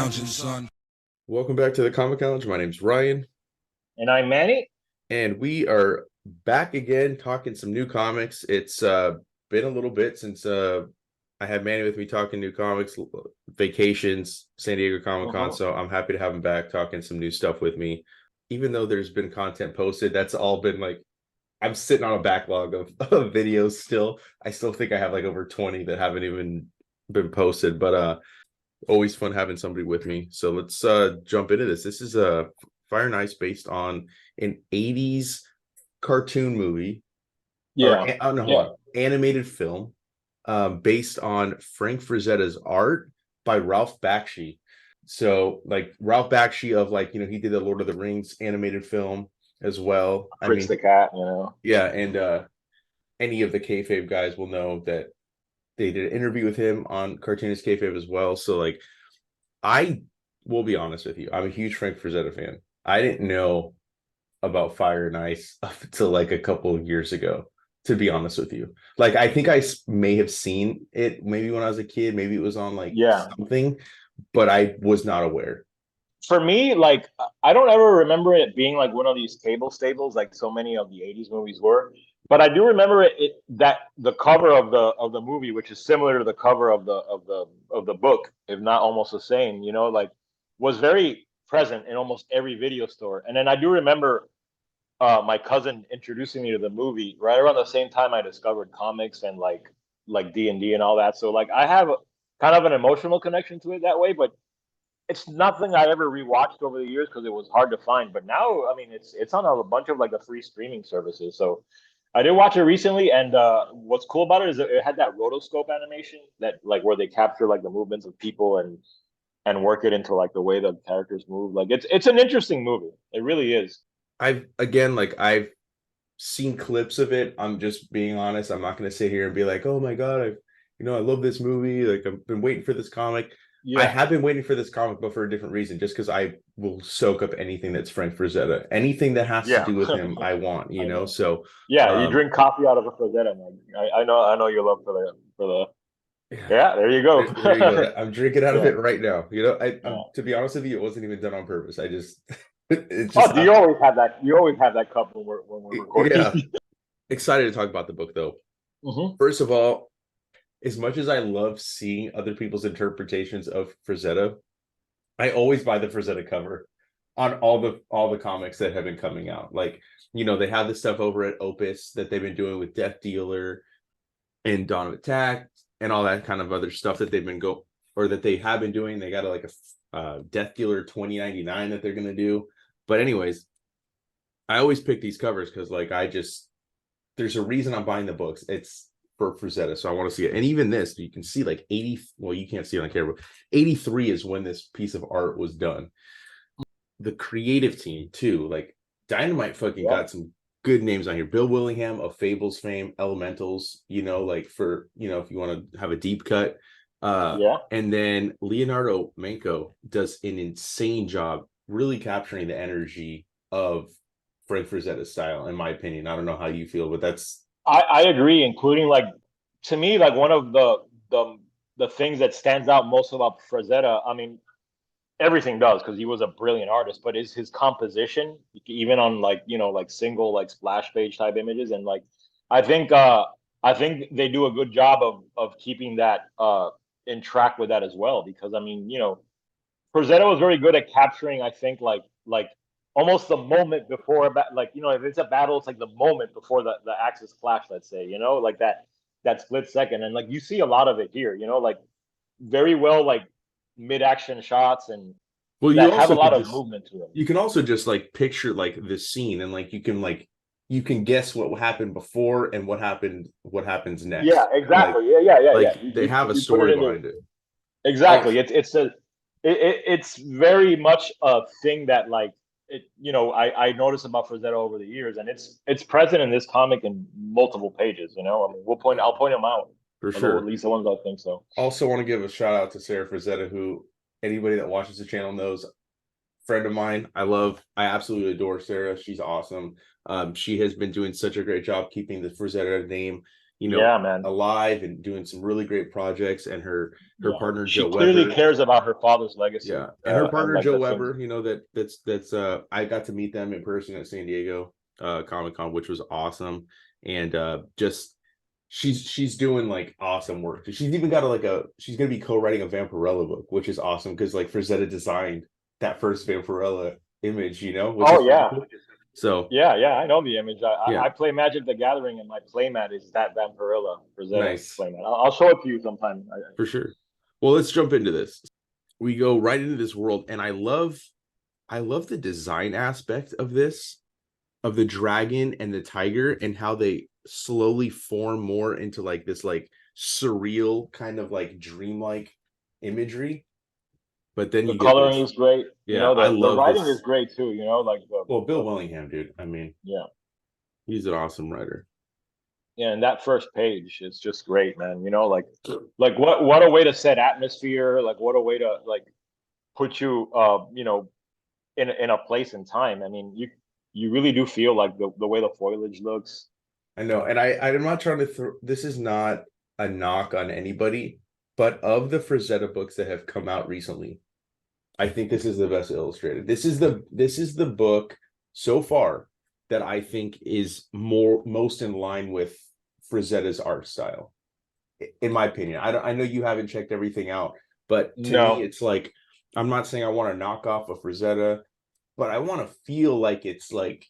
lounging, son. Welcome back to the Comic Lounge. My name's Ryan, And I'm Manny. and we are back again talking some new comics. It's been a little bit since I had Manny with me talking new comics, vacations, San Diego Comic-Con, so I'm happy to have him back talking some new stuff with me. Even though there's been content posted, that's all been like, I'm sitting on a backlog of videos still. I still think I have like over 20 that haven't even been posted, but always fun having somebody with me. So let's jump into this. This is a Fire and Ice based on an 80's cartoon movie. Animated film based on Frank Frazetta's art by Ralph Bakshi. So like Ralph Bakshi of he did the Lord of the Rings animated film as well. Fritz the Cat, Yeah, and any of the kayfabe guys will know that they did an interview with him on Cartoonist Kayfabe as well. So like, I will be honest with you, I'm a huge Frank Frazetta fan. I didn't know about Fire and Ice up until like a couple of years ago, to be honest with you. Like, I think I may have seen it maybe when I was a kid, maybe it was on something, but I was not aware. For me, like, I don't ever remember it being like one of these cable staples like so many of the 80's movies were. But I do remember that the cover of the movie, which is similar to the cover of the book, if not almost the same, was very present in almost every video store. And then I do remember my cousin introducing me to the movie right around the same time I discovered comics and like D&D and all that. So like I have kind of an emotional connection to it that way, but it's nothing I ever rewatched over the years because it was hard to find. But now, I mean, it's on a bunch of like the free streaming services. So I did watch it recently, and what's cool about it is that it had that rotoscope animation that like where they capture like the movements of people and work it into like the way the characters move. Like it's an interesting movie. It really is. I've seen clips of it. I'm just being honest. I'm not going to sit here and be like, oh my God, I love this movie. Like, I've been waiting for this comic. Yeah. I have been waiting for this comic, but for a different reason, just because I will soak up anything that's Frank Frazetta. Anything that has to do with him, I want, know? So yeah, you drink coffee out of a Frazetta, man. I know your love for the yeah, there you go. There you go. I'm drinking out of it right now. To be honest with you, it wasn't even done on purpose. I just you always have that. You always have that cup when we're recording. Yeah. Excited to talk about the book though. First of all, as much as I love seeing other people's interpretations of Frazetta, I always buy the Frazetta cover on all the comics that have been coming out. Like, they have the stuff over at Opus that they've been doing with Death Dealer and Dawn of Attack and all that kind of other stuff that they've been that they have been doing. They got a Death Dealer 2099 that they're gonna do. But anyways, I always pick these covers because there's a reason I'm buying the books. It's for Frazetta, so I want to see it. And even this, you can see like 80. Well, you can't see it on camera, but 83 is when this piece of art was done. The creative team too, like Dynamite, got some good names on here. Bill Willingham of Fables fame, Elementals. For if you want to have a deep cut. And then Leonardo Manco does an insane job, really capturing the energy of Frank Frazetta's style, in my opinion. I don't know how you feel, but that's. I agree, including to me, one of the things that stands out most about Frazetta. I mean, everything does because he was a brilliant artist, but is his composition, even on single splash page type images, and I think they do a good job of keeping that in track with that as well, because I mean, Frazetta was very good at capturing, I think, almost the moment before, if it's a battle, it's like the moment before the axis clash, let's say, that split second. And you see a lot of it here, very well, mid-action shots and that have a lot of movement to them. You can also just picture the scene and you can guess what happened before and what happens next. Yeah, exactly. Yeah. They have a story behind it. Exactly. It's very much a thing that I noticed about Frazetta over the years, and it's present in this comic in multiple pages. I mean, I'll point them out for sure. At least the ones I think so. Also, want to give a shout out to Sarah Frazetta, who anybody that watches the channel knows, friend of mine. I absolutely adore Sarah. She's awesome. She has been doing such a great job keeping the Frazetta name Yeah, man. alive and doing some really great projects, and her partner She Joe clearly Weber. cares about her father's legacy. Yeah, and her And partner like Joe the things. Weber, that's I got to meet them in person at San Diego Comic-Con, which was awesome. And just she's doing like awesome work. She's even got she's gonna be co-writing a Vampirella book, which is awesome because like Frazetta designed that first Vampirella image, which Oh is really yeah. cool. So Yeah, I know the image. yeah, I play Magic the Gathering, and my playmat is that Vampirella Frazetta nice playmat. I'll show it to you sometime. for sure. Well, let's jump into this. We go right into this world, and I love the design aspect of this, of the dragon and the tiger, and how they slowly form more into like this like surreal kind of like dreamlike imagery. But then The you get coloring this. is great. Yeah, I The love writing this. is great too. Like Well, Bill Willingham, dude. I mean, yeah, he's an awesome writer. yeah. And that first page is just great, man. Like what a way to set atmosphere. Like what a way to like put you, in a place and time. I mean, you really do feel like the way the foliage looks. I know, and I'm not trying to throw. This is not a knock on anybody, but of the Frazetta books that have come out recently, I think this is the best illustrated. This is the book so far that I think is most in line with Frazetta's art style, in my opinion. I know you haven't checked everything out, but to me, No, it's like, I'm not saying I want to knock off of Frazetta, but I want to feel like it's like,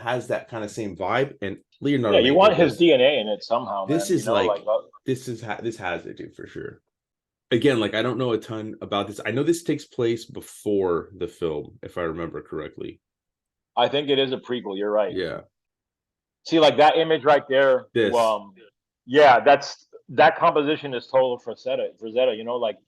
has that kind of same vibe. And yeah, Leonardo you Manco want his does. DNA in it somehow, This man. is like, Like this has it, dude, for sure. Again, like I don't know a ton about this. I know this takes place before the film, if I remember correctly. I think it is a prequel. You're right. Yeah. See, like that image right there. This. Yeah, that composition is total Frazetta. Like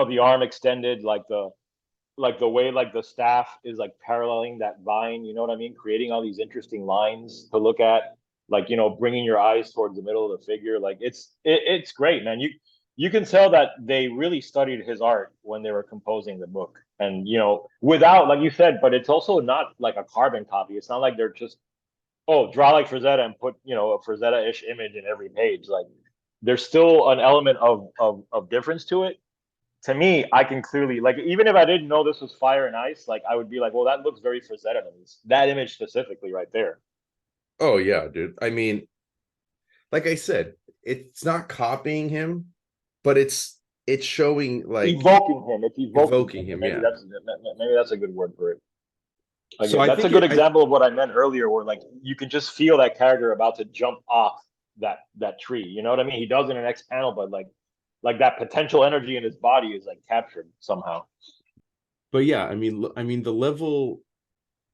the arm extended, like the way like the staff is like paralleling that vine. You know what I mean? Creating all these interesting lines to look at, like bringing your eyes towards the middle of the figure. Like it's great, man. You can tell that they really studied his art when they were composing the book, and without, like you said, but it's also not like a carbon copy. It's not like they're just, oh, draw like Frazetta and put a Frazetta-ish image in every page. Like there's still an element of difference to it. To me, I can clearly, like, even if I didn't know this was Fire and Ice, like I would be like, well, that looks very Frazetta to me. That image specifically right there. Oh yeah, dude. I mean, like I said, it's not copying him, but it's showing like Evoking him. It's evoking evoking him. him, Maybe yeah. that's a good word for it. So Again, I that's a think good example of what I meant earlier, where like you can just feel that character about to jump off that tree. You know what I mean? He does in the next panel, but like that potential energy in his body is like captured somehow. but yeah, I mean the level,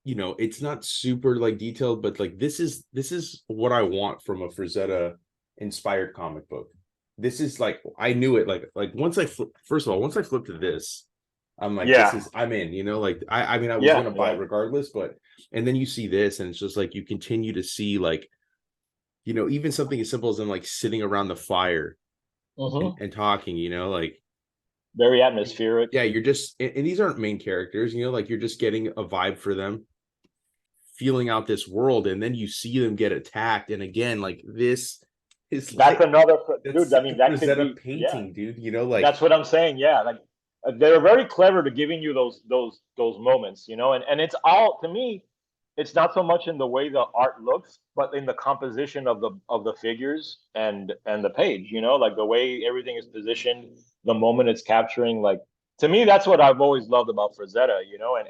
it's not super like detailed, but like this is what I want from a Frazetta inspired comic book. This is like, I knew it, like once first of all, once I flipped to this, I'm like, Yeah, I'm in, like I mean, I was yeah, gonna buy yeah. it regardless, but and then you see this and it's just like you continue to see like, even something as simple as them like sitting around the fire Mm-hmm. and talking, like, Very atmospheric. yeah, you're just, and these aren't main characters, like you're just getting a vibe for them, feeling out this world, and then you see them get attacked, and again, like this is That's like, another that's dude. I such a mean, that could Frazetta be, yeah. painting, dude. Like, That's what I'm saying. Yeah, like they're very clever to giving you those moments, and it's all, to me, it's not so much in the way the art looks, but in the composition of the figures and the page, like the way everything is positioned, the moment it's capturing. Like to me, that's what I've always loved about Frazetta,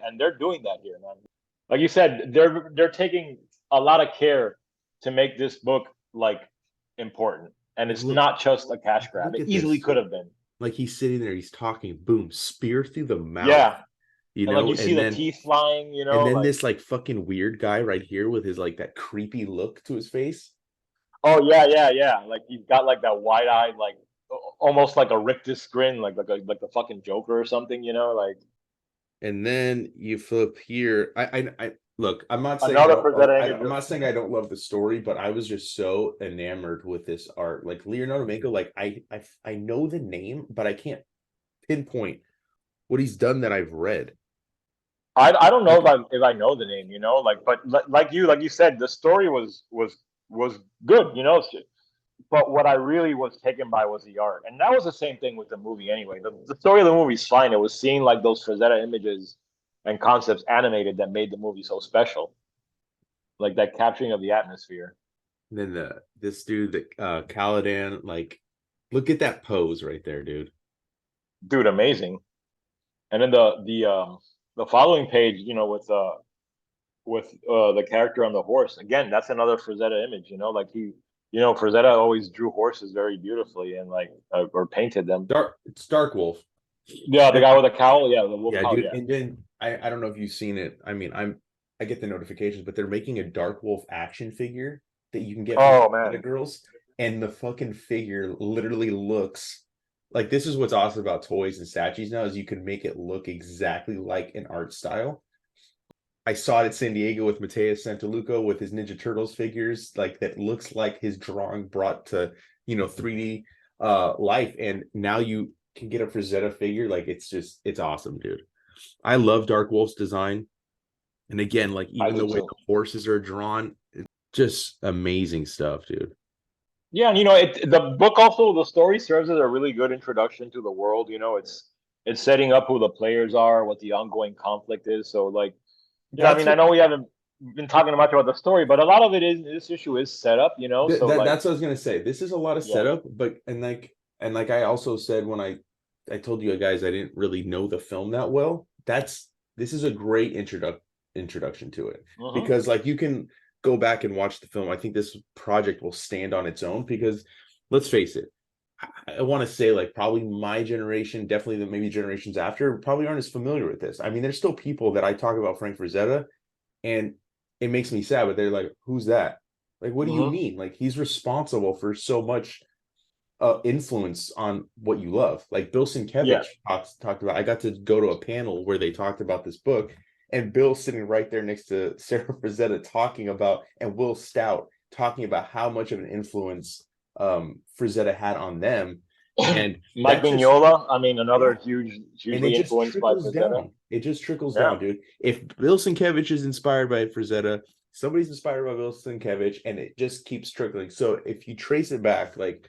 and they're doing that here, man. Like you said, they're taking a lot of care to make this book like important, and like it's not just a cash grab. look It at easily this. could have been. Like he's sitting there, he's talking, boom, spear through the mouth, Yeah, and like you see the teeth flying, and then like, this like fucking weird guy right here with his like that creepy look to his face. oh yeah. Like he's got like that wide eyed, like almost like a rictus grin, like the fucking Joker or something, like And then you flip here. I look. I'm not saying another Frazetta I'm image. not saying I don't love the story, but I was just so enamored with this art. Like Leonardo Manco, like I know the name, but I can't pinpoint what he's done that I've read. I don't know Like, if I know the name, like, but like you said, the story was good, but what I really was taken by was the art, and that was the same thing with the movie. Anyway, the story of the movie is fine. It was seeing like those Frazetta images and concepts animated that made the movie so special, like that capturing of the atmosphere. And then this dude, the Caladan, like, look at that pose right there, dude. Dude, amazing. And then the following page, with the character on the horse. Again, that's another Frazetta image. Like Frazetta always drew horses very beautifully and like or painted them. It's Dark Wolf. Yeah, the guy with the cowl. Yeah, the wolf Yeah, cowl. dude. Yeah. And then I don't know if you've seen it. I mean, I get the notifications, but they're making a Dark Wolf action figure that you can get Oh from the man. girls, and the fucking figure literally looks like, this is what's awesome about toys and statues now, is you can make it look exactly like an art style. I saw it at San Diego with Mateus Santaluco with his Ninja Turtles figures, like that looks like his drawing brought to 3D life, and now you can get a Frazetta figure. Like, it's awesome, dude. I love Dark Wolf's design, and again, like, even the way the horses are drawn, it's just amazing stuff, dude. Yeah, and the book also, the story serves as a really good introduction to the world. It's setting up who the players are, what the ongoing conflict is. So like, I mean, I know we haven't been talking much about the story, but a lot of it is, this issue is set up. So like, that's what I was gonna say. This is a lot of setup, but and like I also said when I told you guys I didn't really know the film that well. This is a great introduction to it, because like you can go back and watch the film. I think this project will stand on its own, because let's face it, I want to say, like, probably my generation, definitely maybe generations after, probably aren't as familiar with this. I mean, there's still people that I talk about Frank Frazetta, and it makes me sad, but they're like, who's that? Like, what do you mean? Like, he's responsible for so much influence on what you love. Like, Bill Sienkiewicz talked about, I got to go to a panel where they talked about this book, and Bill sitting right there next to Sarah Frazetta talking about, and Will Stout talking about how much of an influence Frazetta had on them. And Mike Mignola, I mean, another hugely influenced by Frazetta. It just trickles down, dude. If Bill Sienkiewicz is inspired by Frazetta, somebody's inspired by Bill Sienkiewicz, and it just keeps trickling. So if you trace it back, like,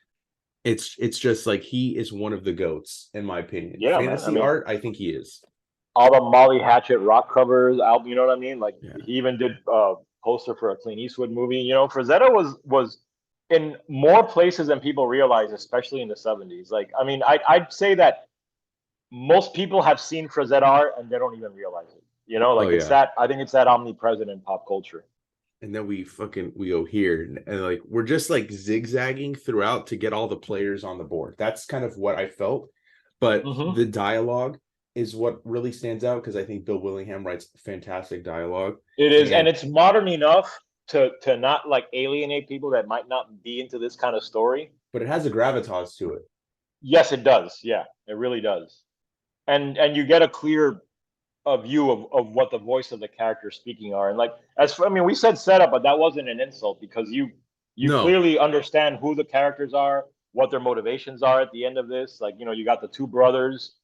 it's just like, he is one of the goats, in my opinion. Yeah, fantasy art, I think he is. All the Molly Hatchet rock covers album, you know what I mean? Like, he even did a poster for a Clint Eastwood movie. Frazetta was in more places than people realize, especially in the 70s. Like, I mean, I'd say that most people have seen Frazetta art and they don't even realize it. I think it's that omnipresent in pop culture. And then we go here, and like, we're just like zigzagging throughout to get all the players on the board. That's kind of what I felt. But the dialogue is what really stands out, because I think Bill Willingham writes fantastic dialogue. It is, and it's modern enough to not like alienate people that might not be into this kind of story. But it has a gravitas to it. Yes, it does. Yeah, it really does. And you get a clear view of what the voice of the character speaking are. And like, we said setup, but that wasn't an insult, because you clearly understand who the characters are, what their motivations are at the end of this. Like, you got the two brothers,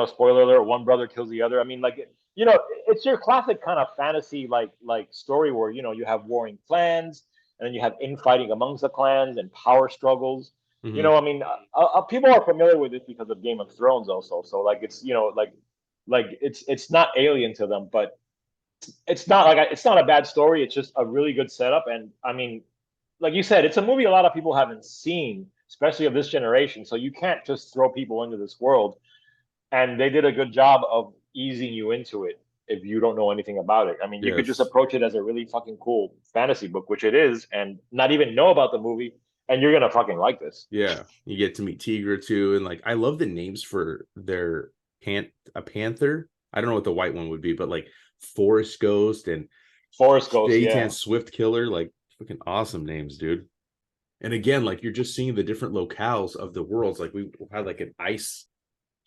spoiler alert, one brother kills the other. I mean, like, it's your classic kind of fantasy like story where you have warring clans, and then you have infighting amongst the clans and power struggles. I mean, people are familiar with this because of Game of Thrones also. So like, it's it's not alien to them, but it's not a bad story. It's just a really good setup. And I mean, like you said, it's a movie a lot of people haven't seen, especially of this generation. So you can't just throw people into this world. And they did a good job of easing you into it if you don't know anything about it. I mean, you could just approach it as a really fucking cool fantasy book, which it is, and not even know about the movie, and you're gonna fucking like this. Yeah, you get to meet Tigra too, and like, I love the names for their a panther. I don't know what the white one would be, but like Forest Ghost and Jaytan Swift Killer, like, fucking awesome names, dude. And again, like, you're just seeing the different locales of the worlds. Like, we had like an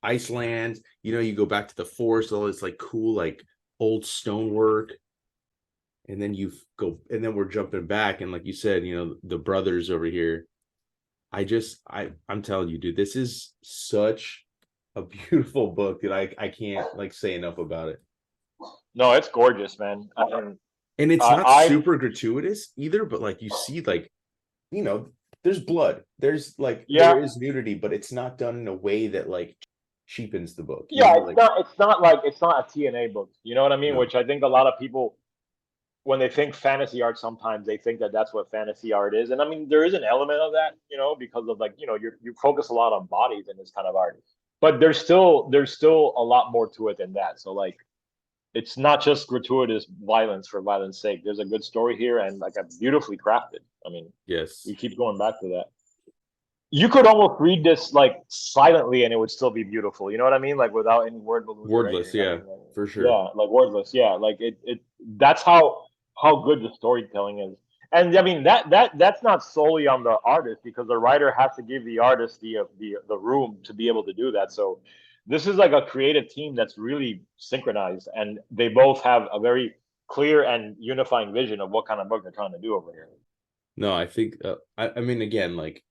Iceland, you go back to the forest, all this like cool, like, old stonework, and then we're jumping back, and like you said, the brothers over here. I'm telling you, dude, this is such a beautiful book that I can't like say enough about it. No, it's gorgeous, man. And it's not super gratuitous either, but like, you see, like, there's blood. There's like there is nudity, but it's not done in a way that like cheapens the book. Yeah, Like it's not a TNA book. You know what I mean? no. Which I think a lot of people, when they think fantasy art, sometimes they think that that's what fantasy art is. And I mean, there is an element of that, you know, because of like, you know, you focus a lot on bodies in this kind of art, but there's still a lot more to it than that. So like, it's not just gratuitous violence for violence sake. There's a good story here and like a beautifully crafted. I mean, Yes. we keep going back to that. You could almost read this like silently and it would still be beautiful. You know what I mean? Like without any word balloons or Wordless, anything. I yeah, mean, like, for sure. yeah, like wordless. Yeah, like it. That's how good the storytelling is. And I mean that's not solely on the artist because the writer has to give the artist the room to be able to do that. So this is like a creative team that's really synchronized, and they both have a very clear and unifying vision of what kind of book they're trying to do over here. No, I think I mean again, like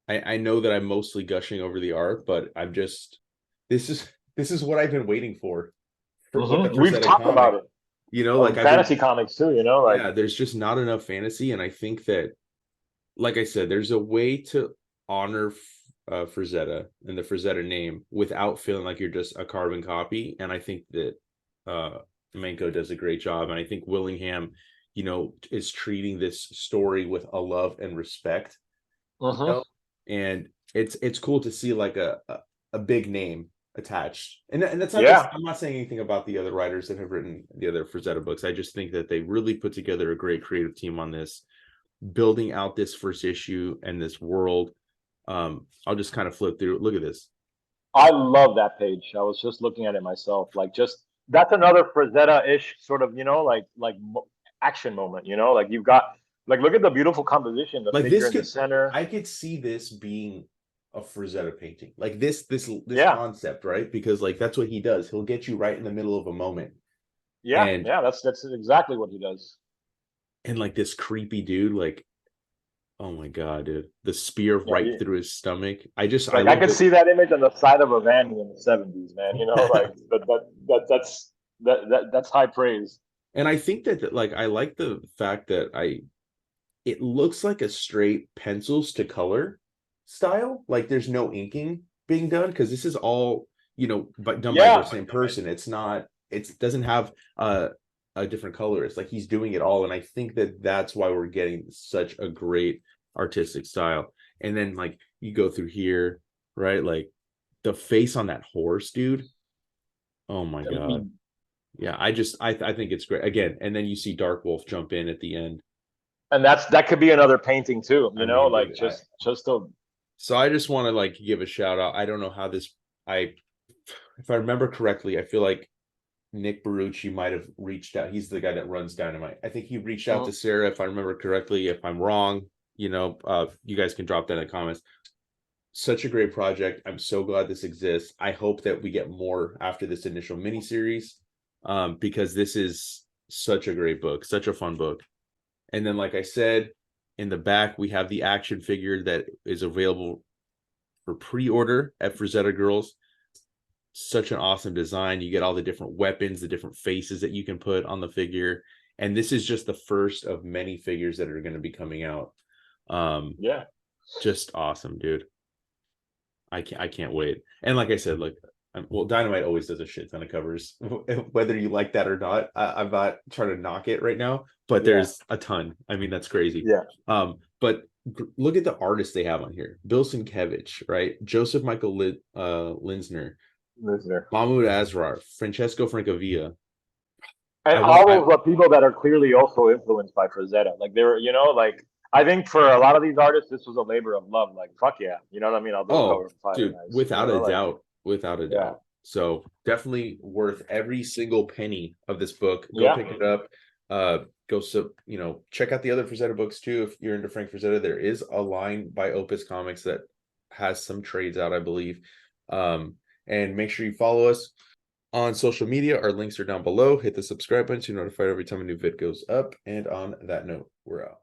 I know that I'm mostly gushing over the art, but I'm just this is what I've been waiting for with the We've Frazetta talked about comic. it. You know, like I've Fantasy been comics too, you know, like yeah, there's just not enough fantasy, and I think that, like I said, there's a way to honor Frazetta and the Frazetta name without feeling like you're just a carbon copy, and I think that Manco does a great job, and I think Willingham, you know, is treating this story with a love and respect, you know, and it's cool to see like a big name attached, and that's not just, I'm not saying anything about the other writers that have written the other Frazetta books. I just think that they really put together a great creative team on this, building out this first issue and this world. I'll just kind of flip through. Look at this. I love that page. I was just looking at it myself. Like, just that's another Frazetta-ish sort of, you know, like action moment. You know, like you've got like look at the beautiful composition, the Like figure this in the center. I could see this being a Frazetta painting, like this Yeah, concept, right? Because like that's what he does. He'll get you right in the middle of a moment, yeah, and yeah. That's exactly what he does. like this creepy dude, like, oh my god, dude, the spear Yeah, right through his stomach. I like I love could it. see that image on the side of a van in the '70s, man. You know, like that's high praise. And I think that like I like the fact that it looks like a straight pencils to color style. Like there's no inking being done, because this is all, you know, but done by the Yeah, same person. It's not, it doesn't have a different color. It's like he's doing it all, and I think that that's why we're getting such a great artistic style. And then like you go through here, right? Like the face on that horse, dude. Oh my god. Yeah, I think it's great. Again, and then you see Dark Wolf jump in at the end. and that could be another painting too. You I know, mean, like dude, just a so I just want to like give a shout out. I don't know how this, I if I remember correctly, I feel like Nick Barucci might have reached out. He's the guy that runs Dynamite. I think he reached out to Sarah, if I remember correctly. If I'm wrong, you know, you guys can drop that in the comments. Such a great project. I'm so glad this exists. I hope that we get more after this initial miniseries, because this is such a great book, such a fun book. And then, like I said, in the back, we have the action figure that is available for pre-order at Frazetta Girls. Such an awesome design. You get all the different weapons, the different faces that you can put on the figure. And this is just the first of many figures that are going to be coming out. yeah. Just awesome, dude. I can't wait. And like I said, like, well, Dynamite always does a shit ton of covers, whether you like that or not. I'm not trying to knock it right now, but there's a ton. I mean, that's crazy. Yeah. But look at the artists they have on here: Bill Sienkiewicz, right? Joseph Michael Linsner, Mahmoud Asrar, Francesco Francavilla. And all of the people that are clearly also influenced by Frazetta. Like they're, you know, like I think for a lot of these artists, this was a labor of love. Like fuck yeah, you know what I mean? I'll do a cover for dude, guys, without you know? a doubt, without a doubt. So definitely worth every single penny of this book. Go pick it up. You know, check out the other Frazetta books too. If you're into Frank Frazetta, there is a line by Opus Comics that has some trades out, I believe. And make sure you follow us on social media. Our links are down below. Hit the subscribe button to be notified every time a new vid goes up. And on that note, we're out.